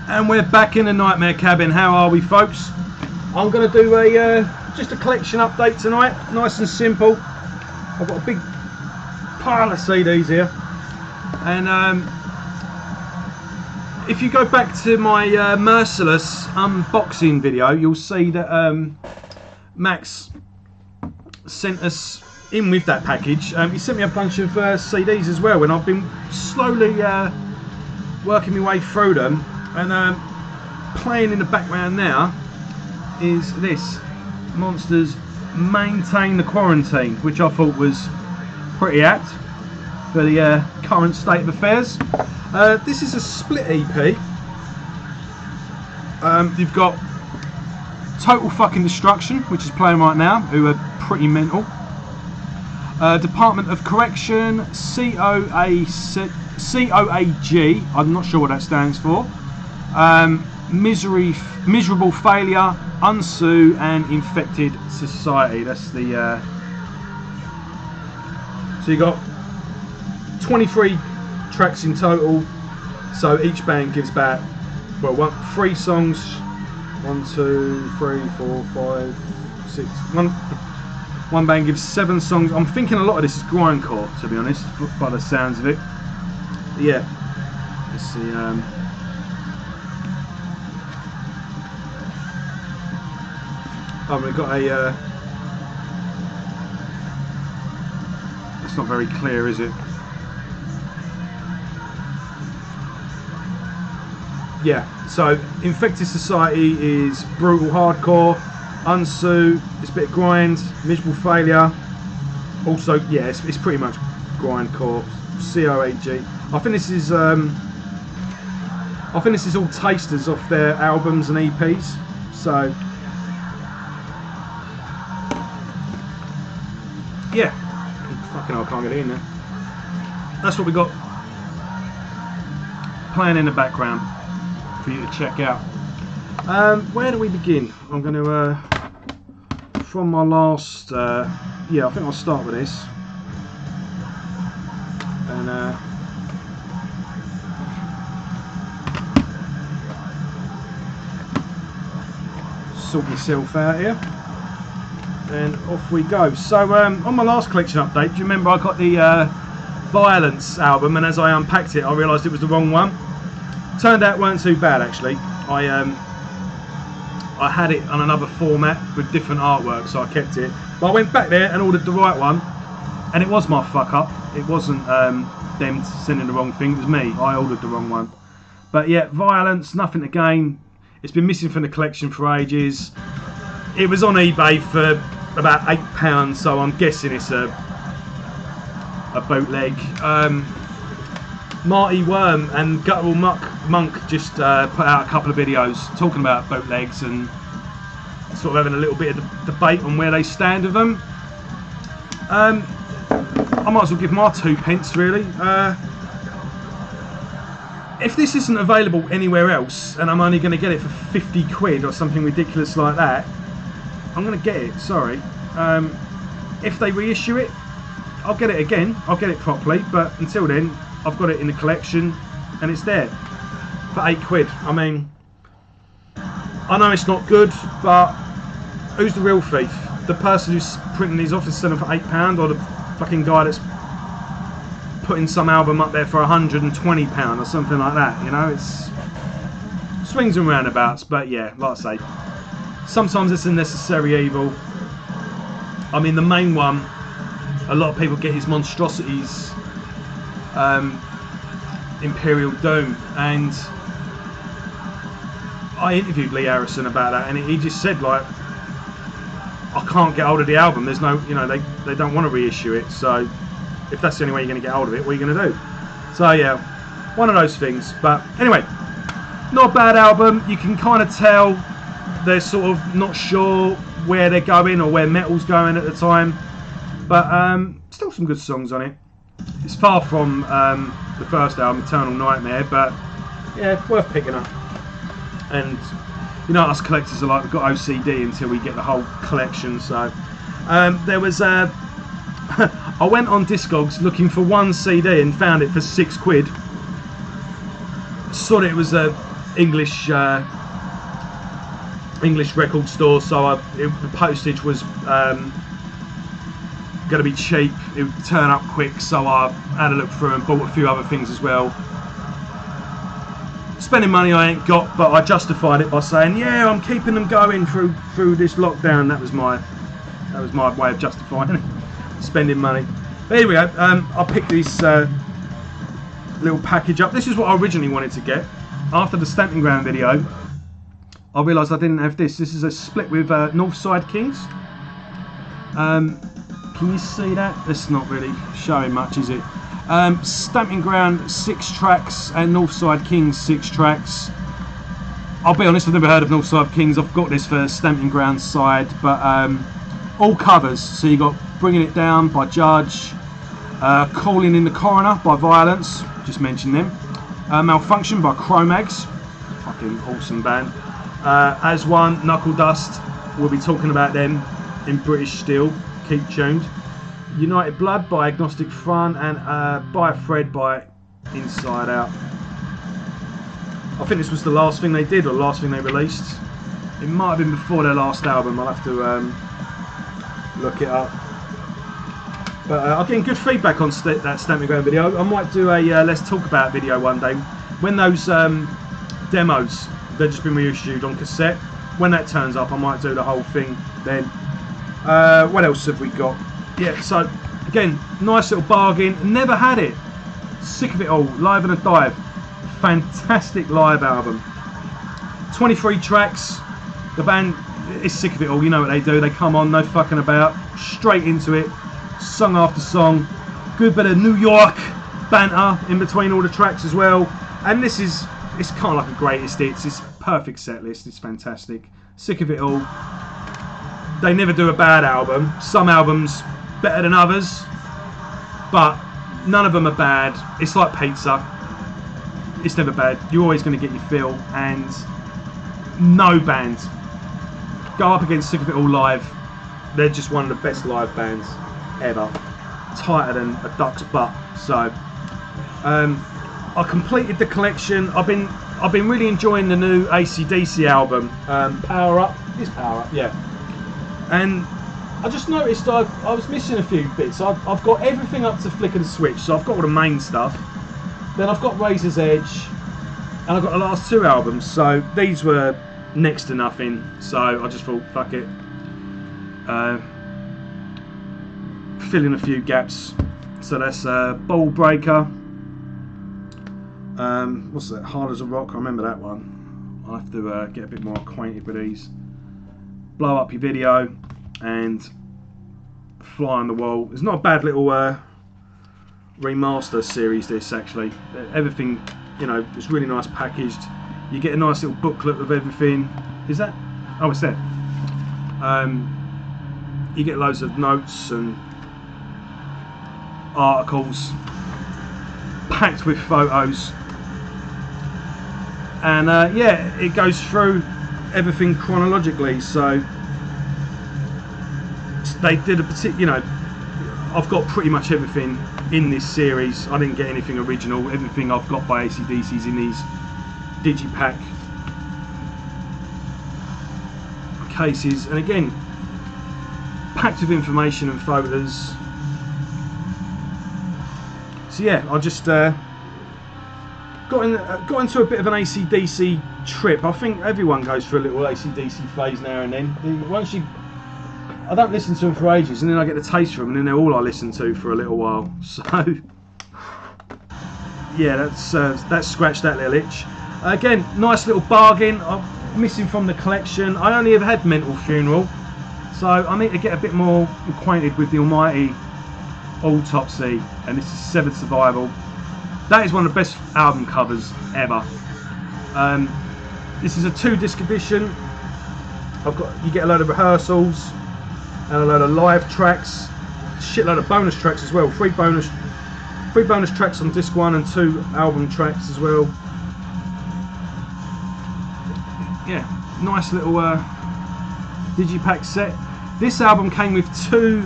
And we're back in the Nightmare Cabin. How are we, folks? I'm going to do a just a collection update tonight, nice and simple. I've got a big pile of CDs here, and if you go back to my Merciless unboxing video, you'll see that Max sent us in with that package. He sent me a bunch of CDs as well, and I've been slowly working my way through them. And playing in the background now is this Monsters Maintain the Quarantine, which I thought was pretty apt for the current state of affairs. This is a split EP. You've got Total Fucking Destruction, which is playing right now, who are pretty mental. Department of Correction, COAG, I'm not sure what that stands for. Miserable Failure, Unsue, and Infected Society. That's the so you got 23 tracks in total, so each band gives about, well, three songs. 1, 2, 3, 4, 5, 6. One band gives 7 songs. I'm thinking a lot of this is grindcore, to be honest, by the sounds of it. Yeah, let's see. Oh, we've got a. It's not very clear, is it? Yeah. So, Infected Society is brutal hardcore. Unsue is a bit of grind. Miserable Failure. Also, yeah, it's pretty much grindcore. COAG. I think this is. I think this is all tasters off their albums and EPs. So. Yeah, fucking hell, I can't get it in there. That's what we got playing in the background for you to check out. Where do we begin? I'm going to, from my last, yeah, I think I'll start with this. And sort myself out here. And off we go. So on my last collection update, do you remember I got the Violence album, and as I unpacked it I realised it was the wrong one. Turned out it weren't too bad actually. I had it on another format with different artwork, so I kept it. But I went back there and ordered the right one, and it was my fuck up. It wasn't them sending the wrong thing, it was me. I ordered the wrong one. But yeah, Violence, nothing to gain. It's been missing from the collection for ages. It was on eBay for about £8, so I'm guessing it's a bootleg. Marty Worm and Guttural Monk just put out a couple of videos talking about bootlegs and sort of having a little bit of debate on where they stand with them. I might as well give my 2 pence really. If this isn't available anywhere else and I'm only going to get it for 50 quid or something ridiculous like that, I'm going to get it, sorry. If they reissue it, I'll get it again. I'll get it properly, but until then, I've got it in the collection and it's there for 8 quid. I mean, I know it's not good, but who's the real thief? The person who's printing these off and selling them for £8, or the fucking guy that's putting some album up there for £120 or something like that? You know, it's swings and roundabouts, but yeah, like I say, sometimes it's a necessary evil. I mean, the main one, a lot of people get his Monstrosities Imperial Doom, and I interviewed Lee Harrison about that, and he just said, like, I can't get hold of the album. There's no, you know, they don't want to reissue it, so if that's the only way you're going to get hold of it, what are you going to do? So yeah, one of those things. But anyway, not a bad album. You can kind of tell they're sort of not sure where they're going or where metal's going at the time, but still some good songs on it. It's far from the first album, Eternal Nightmare, but yeah, worth picking up. And you know, us collectors are like, we've got OCD until we get the whole collection. So there was I went on Discogs looking for one CD and found it for 6 quid. Saw that it was a English English record store, so the postage was going to be cheap. It would turn up quick, so I had a look through and bought a few other things as well. Spending money I ain't got, but I justified it by saying, yeah, I'm keeping them going through this lockdown. That was my way of justifying it. Spending money. But here we go. I picked this little package up. This is what I originally wanted to get. After the Stamping Ground video, I realised I didn't have this. This is a split with Northside Kings. Can you see that? It's not really showing much, is it? Stamping Ground 6 tracks and Northside Kings 6 tracks. I'll be honest, I've never heard of Northside Kings. I've got this for Stamping Ground side, but all covers. So you got Bringing It Down by Judge, Calling in the Coroner by Violence, just mentioned them. Malfunction by Chromags, fucking awesome band. As One, Knuckle Dust, we'll be talking about them in British Steel. Keep tuned. United Blood by Agnostic Front, and By a Thread by Inside Out. I think this was the last thing they did, or the last thing they released. It might have been before their last album. I'll have to look it up. But I'm getting good feedback on that Stamping Ground video. I might do a Let's Talk About video one day. When those demos, they've just been reissued on cassette, when that turns up, I might do the whole thing then. What else have we got? Yeah, so again, nice little bargain. Never had it. Sick of it all. Live and a Dive. Fantastic live album. 23 tracks. The band is sick of it all. You know what they do. They come on, no fucking about. Straight into it. Song after song. Good bit of New York banter in between all the tracks as well. And this is, it's kind of like a greatest hits. It's perfect set list. It's fantastic. Sick of it all. They never do a bad album. Some albums better than others, but none of them are bad. It's like pizza. It's never bad. You're always going to get your fill, and no band go up against Sick of It All live. They're just one of the best live bands ever. Tighter than a duck's butt. So I completed the collection. I've been really enjoying the new AC/DC album, Power Up. Is Power Up? Yeah. And I just noticed I was missing a few bits. I've got everything up to Flick of the Switch, so I've got all the main stuff. Then I've got Razor's Edge, and I've got the last 2 albums, so these were next to nothing. So I just thought, fuck it. Fill in a few gaps. So that's Ball Breaker. What's that? Hard as a Rock, I remember that one. I'll have to get a bit more acquainted with these. Blow Up Your Video and Fly on the Wall. It's not a bad little remaster series, this actually. Everything, you know, it's really nice packaged. You get a nice little booklet of everything. Is that? Oh, it's there. You get loads of notes and articles packed with photos. And yeah, it goes through everything chronologically, so they did a particular, you know, I've got pretty much everything in this series. I didn't get anything original. Everything I've got by AC/DC's in these digipack cases, and again packed with information and photos. So yeah, I just got into a bit of an AC/DC trip. I think everyone goes through a little AC/DC phase now and then. Once you, I don't listen to them for ages, and then I get the taste for them, and then they're all I listen to for a little while. So yeah, that's scratched that little itch. Again, nice little bargain. I'm missing from the collection. I only have had Mental Funeral, so I need to get a bit more acquainted with the almighty Autopsy, and this is Severed Survival. That is one of the best album covers ever. This is a 2-disc edition. You get a load of rehearsals and a load of live tracks, shitload of bonus tracks as well. 3 bonus tracks on disc 1 and 2 album tracks as well. Yeah, nice little digipack set. This album came with 2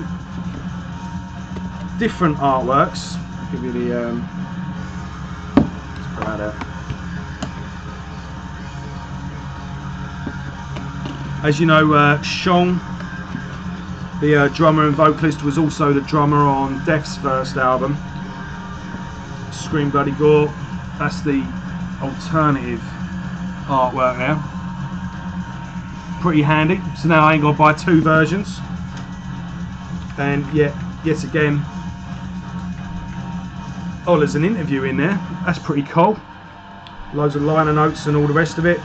different artworks. I'll give you the let's put that out. As you know, Sean, the drummer and vocalist, was also the drummer on Def's first album, Scream Bloody Gore. That's the alternative artwork now. Pretty handy. So now I ain't got to buy 2 versions. And yet again, oh, there's an interview in there. That's pretty cool. Loads of liner notes and all the rest of it.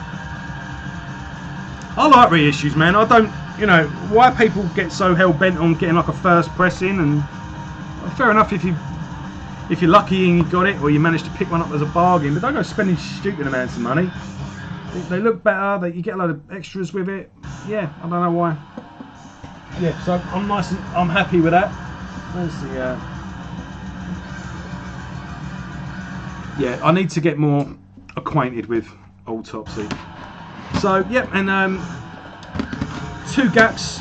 I like reissues, man. I don't, you know, why people get so hell bent on getting like a first pressing, and well, fair enough if you're lucky and you got it, or you managed to pick one up as a bargain, but don't go spending stupid amounts of money. They look better, you get a load of extras with it. Yeah, I don't know why. Yeah, so I'm happy with that. Where's the yeah, I need to get more acquainted with Autopsy. So yeah, and 2 gaps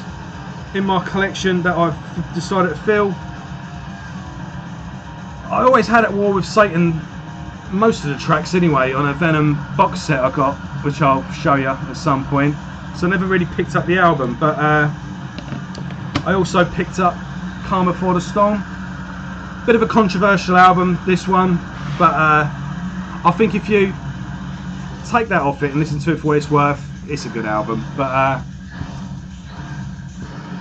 in my collection that I've decided to fill. I always had At War with Satan, most of the tracks anyway, on a Venom box set I got, which I'll show you at some point. So I never really picked up the album, but I also picked up Calm Before the Storm. Bit of a controversial album, this one, but I think if you take that off it and listen to it for what it's worth, it's a good album. But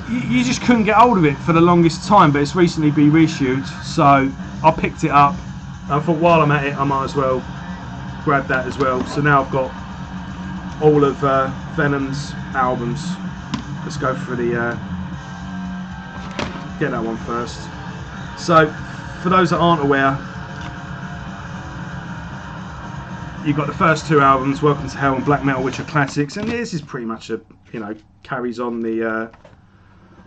you just couldn't get hold of it for the longest time, but it's recently been reissued, so I picked it up. I thought while I'm at it, I might as well grab that as well. So now I've got all of Venom's albums. Let's go for the get that one first. So for those that aren't aware, you've got the first 2 albums, Welcome to Hell and Black Metal, which are classics, and this is pretty much a, you know, carries on the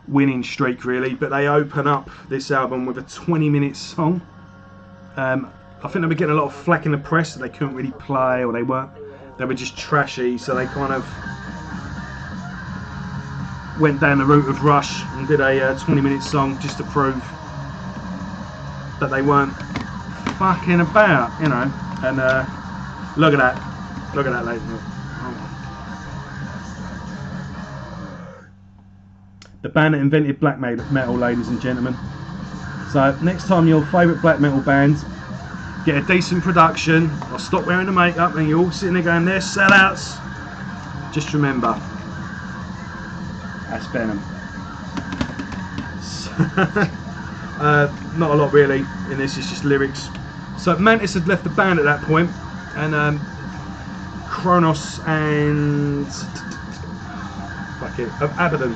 winning streak really. But they open up this album with a 20-minute song. I think they were getting a lot of flack in the press that they couldn't really play, or they were just trashy, so they kind of went down the route of Rush and did a 20-minute song just to prove that they weren't fucking about, you know. And look at that, ladies. The band that invented black metal, ladies and gentlemen. So next time your favourite black metal band get a decent production, or stop wearing the makeup and you're all sitting there going, they're sellouts, just remember, that's Venom. So, not a lot really in this, it's just lyrics. So Mantis had left the band at that point, and Kronos and Abaddon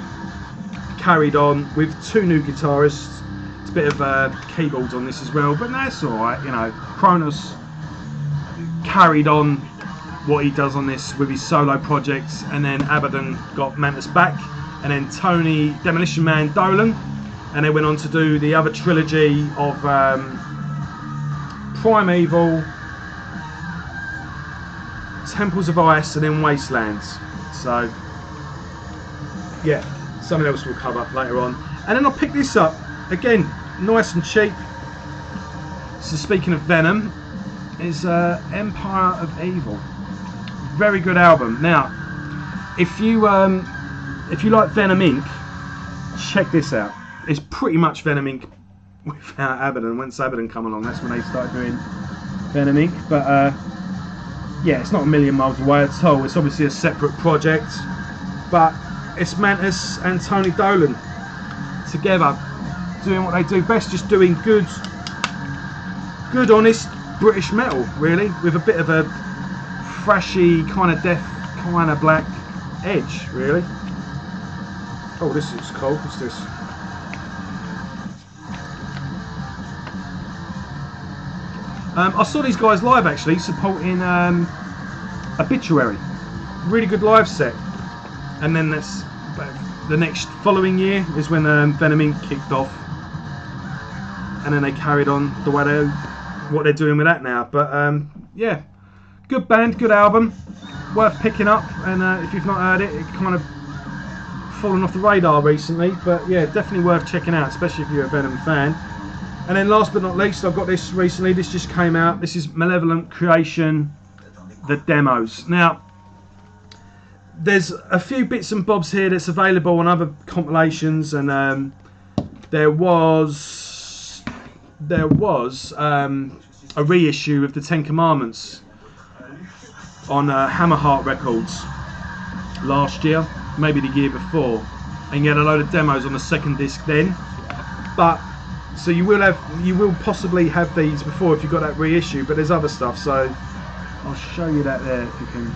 carried on with 2 new guitarists. It's a bit of keyboards on this as well, but that's alright, you know. Kronos carried on what he does on this with his solo projects, and then Abaddon got Mantis back, and then Tony Demolition Man Dolan, and they went on to do the other trilogy of Primeval, Temples of Ice, and then Wastelands. So yeah, something else we'll cover later on. And then I picked this up again, nice and cheap. So speaking of Venom, is Empire of Evil. Very good album. Now, if you like Venom Inc., check this out. It's pretty much Venom Inc. without Abaddon. Once Abaddon come along, that's when they started doing Venom Inc. But yeah, it's not a million miles away at all. It's obviously a separate project, but it's Mantis and Tony Dolan together doing what they do best, just doing good honest British metal, really, with a bit of a thrashy, kind of death, kind of black edge, really. Oh, this looks cool. What's this? I saw these guys live actually, supporting Obituary. Really good live set. And then that's the next following year is when Venom Inc. kicked off, and then they carried on the way what they're doing with that now. But yeah, good band, good album, worth picking up. And if you've not heard it, it's kind of fallen off the radar recently, but yeah, definitely worth checking out, especially if you're a Venom fan. And then last but not least, I've got this recently. This just came out. This is Malevolent Creation, the demos. Now, there's a few bits and bobs here that's available on other compilations, and there was a reissue of the Ten Commandments on Hammerheart Records last year, maybe the year before, and you had a load of demos on the second disc then. But so you will possibly have these before if you've got that reissue, but there's other stuff, so I'll show you that there if you can.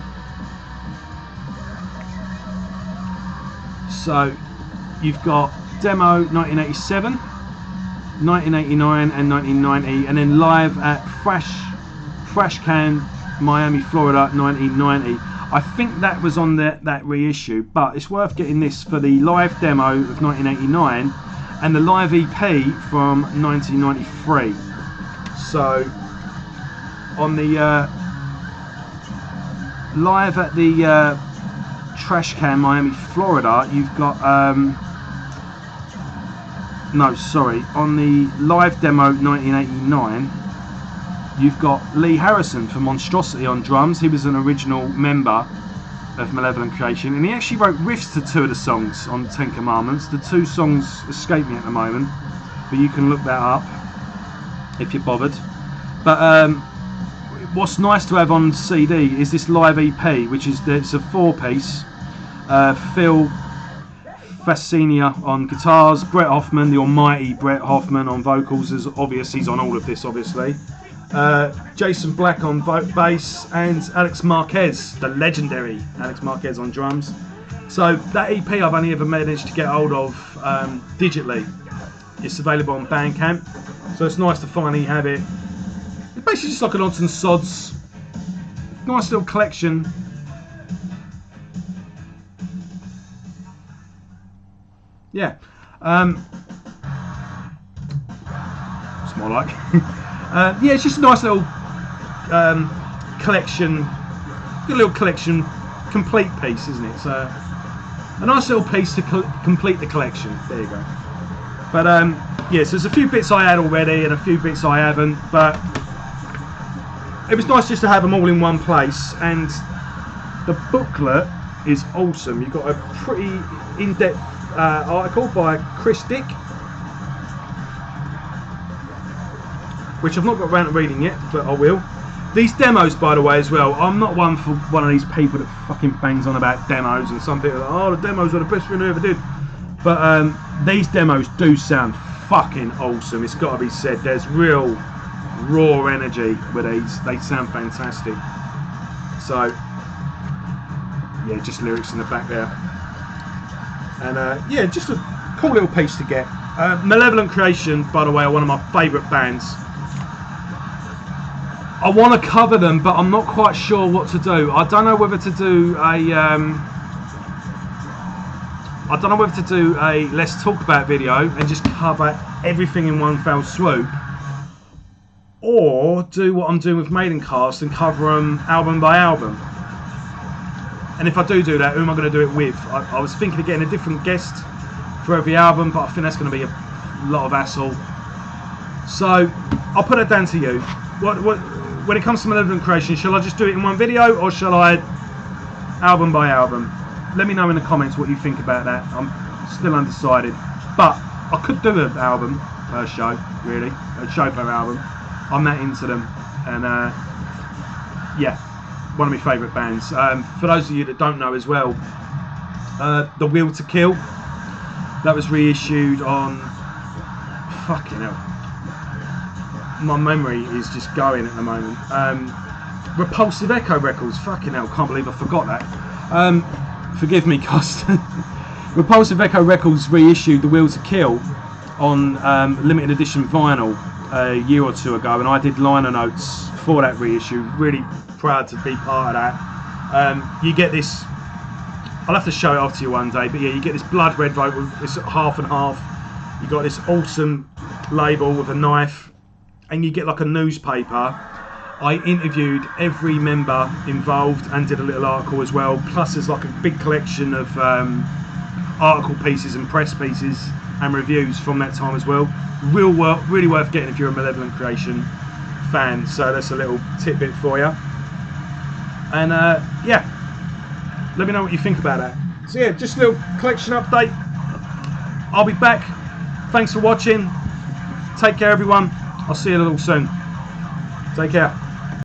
So you've got demo 1987, 1989 and 1990, and then live at Thrash Can, Miami, Florida, 1990. I think that was on that reissue, but it's worth getting this for the live demo of 1989 and the live EP from 1993. So on the live at the Trash Can, Miami, Florida, you've got no, sorry, on the live demo 1989, you've got Lee Harrison from Monstrosity on drums. He was an original member of Malevolent Creation, and he actually wrote riffs to 2 of the songs on Ten Commandments. The 2 songs escape me at the moment, but you can look that up if you're bothered. But what's nice to have on CD is this live EP, which is it's a 4-piece. Phil Fascinia on guitars, Brett Hoffman, the almighty Brett Hoffman on vocals, is obvious, he's on all of this obviously. Jason Black on bass, and Alex Marquez, the legendary Alex Marquez on drums. So that EP I've only ever managed to get hold of digitally. It's available on Bandcamp, so it's nice to finally have it. It's basically just like an odds and sods, nice little collection. Yeah, it's more like yeah, it's just a nice little collection, good little collection, complete piece, isn't it? So a nice little piece to complete the collection. There you go. But yeah, so there's a few bits I had already and a few bits I haven't, but it was nice just to have them all in one place. And the booklet is awesome. You've got a pretty in-depth article by Chris Dick, which I've not got around to reading yet, but I will. These demos, by the way, as well, I'm not one of these people that fucking bangs on about demos, and some people are like, oh, the demos are the best thing I ever did. But these demos do sound fucking awesome, it's got to be said. There's real raw energy with these, they sound fantastic. So yeah, just lyrics in the back there. And yeah, just a cool little piece to get. Malevolent Creation, by the way, are one of my favourite bands. I want to cover them, but I'm not quite sure what to do. I don't know whether to do a Let's Talk About video and just cover everything in one fell swoop, or do what I'm doing with Maidencast and cover them album by album. And if I do that, who am I going to do it with? I was thinking of getting a different guest for every album, but I think that's going to be a lot of hassle. So I'll put it down to you. When it comes to Malevolent Creation, shall I just do it in one video, or shall I album by album? Let me know in the comments what you think about that. I'm still undecided, but I could do an album per show, really, a show per album. I'm that into them, and yeah, one of my favourite bands. For those of you that don't know as well, The Will to Kill, that was reissued on, fucking hell, my memory is just going at the moment. Repulsive Echo Records, fucking hell, can't believe I forgot that. Forgive me, Cost. Repulsive Echo Records reissued The Will to Kill on limited edition vinyl a year or 2 ago, and I did liner notes for that reissue. Really proud to be part of that. You get this, I'll have to show it off to you one day, but yeah, you get this blood red vocal, it's half and half. You got this awesome label with a knife, and you get like a newspaper. I interviewed every member involved and did a little article as well, plus there's like a big collection of article pieces and press pieces and reviews from that time as well. Really worth getting if you're a Malevolent Creation fan. So that's a little tidbit for you. And yeah, Let me know what you think about that. So yeah, just a little collection update. I'll be back. Thanks for watching. Take care, everyone. I'll see you a little soon. Take care.